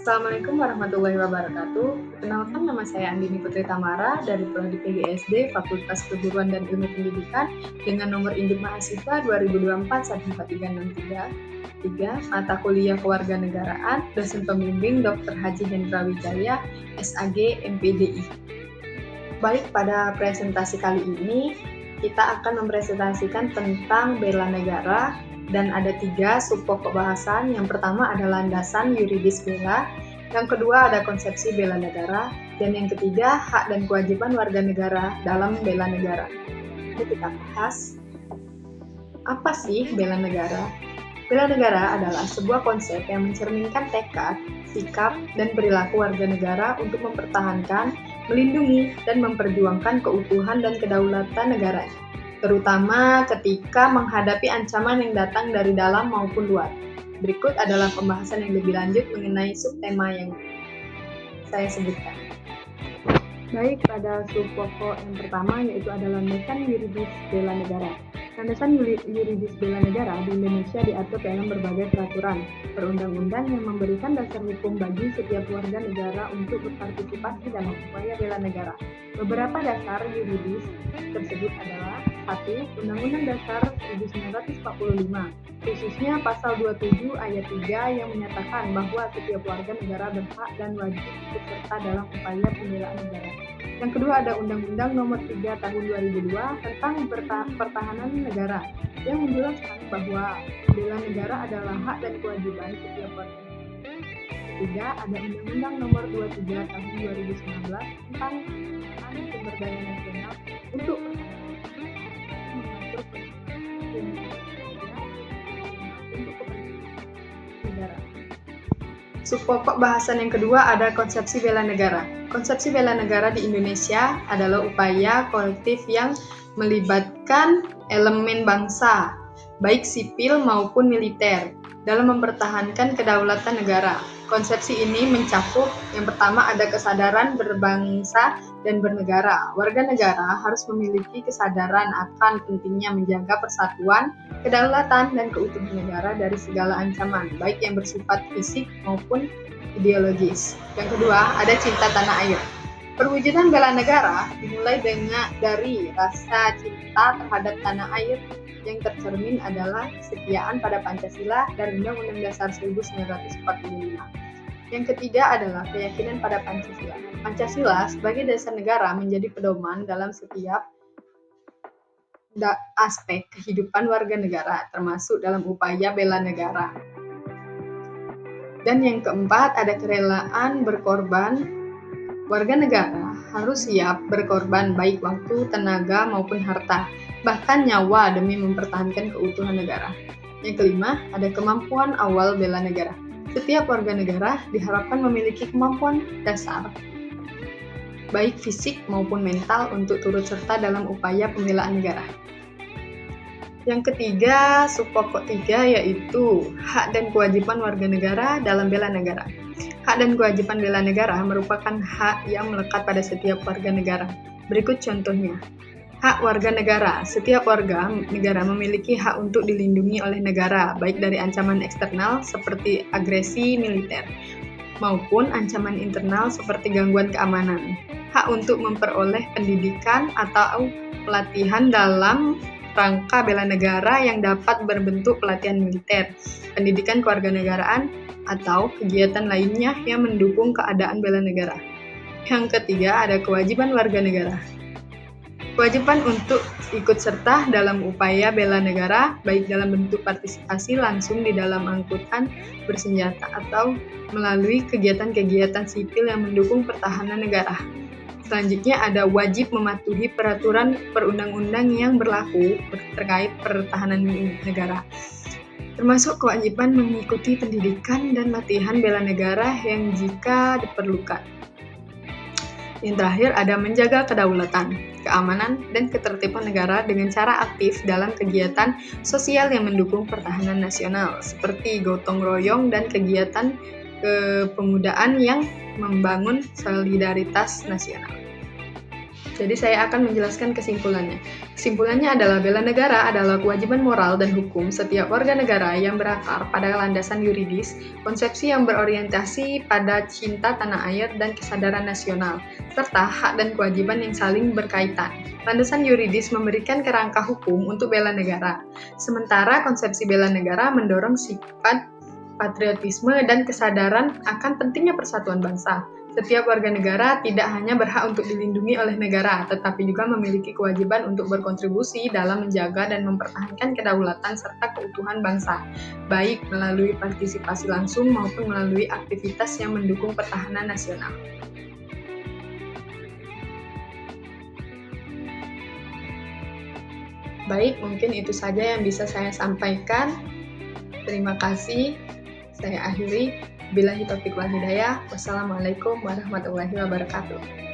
Assalamualaikum warahmatullahi wabarakatuh. Perkenalkan, nama saya Andini Putri Tamara dari Prodi PGSD Fakultas Keguruan dan Ilmu Pendidikan dengan nomor induk mahasiswa 2024 14333, mata kuliah Kewarganegaraan, dosen pembimbing Dr. Haji Hendra Wijaya, SAG MPDI. Baik, pada presentasi kali ini kita akan mempresentasikan tentang bela negara dan ada 3 subpokok bahasan. Yang pertama adalah landasan yuridis bela, yang kedua ada konsepsi bela negara, dan yang ketiga hak dan kewajiban warga negara dalam bela negara. Jadi kita bahas, apa sih bela negara? Bela negara adalah sebuah konsep yang mencerminkan tekad, sikap, dan perilaku warga negara untuk mempertahankan, melindungi, dan memperjuangkan keutuhan dan kedaulatan negaranya, terutama ketika menghadapi ancaman yang datang dari dalam maupun luar. Berikut adalah pembahasan yang lebih lanjut mengenai subtema yang saya sebutkan. Baik, pada subpokok yang pertama yaitu adalah landasan yuridis bela negara. Landasan yuridis bela negara di Indonesia diatur dalam berbagai peraturan perundang-undang yang memberikan dasar hukum bagi setiap warga negara untuk berpartisipasi dalam upaya bela negara. Beberapa dasar yuridis tersebut adalah 1. Undang-Undang Dasar 1945, khususnya Pasal 27 Ayat 3 yang menyatakan bahwa setiap warga negara berhak dan wajib ikut serta dalam upaya pembelaan negara. Yang kedua ada Undang-Undang Nomor 3 Tahun 2002 tentang Pertahanan Negara yang menjelaskan bahwa bela negara adalah hak dan kewajiban setiap warga. Ketiga ada Undang-Undang Nomor 23 Tahun 2019 tentang sumber daya nasional untuk negara. Subpokok bahasan yang kedua ada konsepsi bela negara. Konsepsi bela negara di Indonesia adalah upaya kolektif yang melibatkan elemen bangsa, baik sipil maupun militer, dalam mempertahankan kedaulatan negara. Konsepsi ini mencakup yang pertama ada kesadaran berbangsa dan bernegara. Warga negara harus memiliki kesadaran akan pentingnya menjaga persatuan, kedaulatan, dan keutuhan negara dari segala ancaman, baik yang bersifat fisik maupun ideologis. Yang kedua, ada cinta tanah air. Perwujudan bela negara dimulai dari rasa cinta terhadap tanah air yang tercermin adalah kesetiaan pada Pancasila dan Undang-Undang Dasar 1945. Yang ketiga adalah keyakinan pada Pancasila. Pancasila sebagai dasar negara menjadi pedoman dalam setiap aspek kehidupan warga negara, termasuk dalam upaya bela negara. Dan yang keempat ada kerelaan berkorban. Warga negara harus siap berkorban baik waktu, tenaga, maupun harta, bahkan nyawa demi mempertahankan keutuhan negara. Yang kelima, ada kemampuan awal bela negara. Setiap warga negara diharapkan memiliki kemampuan dasar, baik fisik maupun mental, untuk turut serta dalam upaya pembelaan negara. Yang ketiga, subpokok 3 yaitu hak dan kewajiban warga negara dalam bela negara. Hak dan kewajiban bela negara merupakan hak yang melekat pada setiap warga negara. Berikut contohnya. Hak warga negara. Setiap warga negara memiliki hak untuk dilindungi oleh negara, baik dari ancaman eksternal seperti agresi militer, maupun ancaman internal seperti gangguan keamanan. Hak untuk memperoleh pendidikan atau pelatihan dalam rangka bela negara yang dapat berbentuk pelatihan militer, pendidikan kewarganegaraan, atau kegiatan lainnya yang mendukung keadaan bela negara. Yang ketiga ada kewajiban warga negara. Kewajiban untuk ikut serta dalam upaya bela negara, baik dalam bentuk partisipasi langsung di dalam angkutan bersenjata atau melalui kegiatan-kegiatan sipil yang mendukung pertahanan negara. Selanjutnya ada wajib mematuhi peraturan perundang-undang yang berlaku terkait pertahanan negara, termasuk kewajiban mengikuti pendidikan dan latihan bela negara yang jika diperlukan. Yang terakhir ada menjaga kedaulatan, keamanan, dan ketertiban negara dengan cara aktif dalam kegiatan sosial yang mendukung pertahanan nasional, seperti gotong royong dan kegiatan kepemudaan yang membangun solidaritas nasional. Jadi saya akan menjelaskan kesimpulannya. Kesimpulannya adalah bela negara adalah kewajiban moral dan hukum setiap warga negara yang berakar pada landasan yuridis, konsepsi yang berorientasi pada cinta tanah air dan kesadaran nasional, serta hak dan kewajiban yang saling berkaitan. Landasan yuridis memberikan kerangka hukum untuk bela negara, sementara konsepsi bela negara mendorong sifat patriotisme dan kesadaran akan pentingnya persatuan bangsa. Setiap warga negara tidak hanya berhak untuk dilindungi oleh negara, tetapi juga memiliki kewajiban untuk berkontribusi dalam menjaga dan mempertahankan kedaulatan serta keutuhan bangsa, baik melalui partisipasi langsung maupun melalui aktivitas yang mendukung pertahanan nasional. Baik, mungkin itu saja yang bisa saya sampaikan. Terima kasih. Saya akhiri. Billahi taufiq wal hidayah. Wassalamualaikum warahmatullahi wabarakatuh.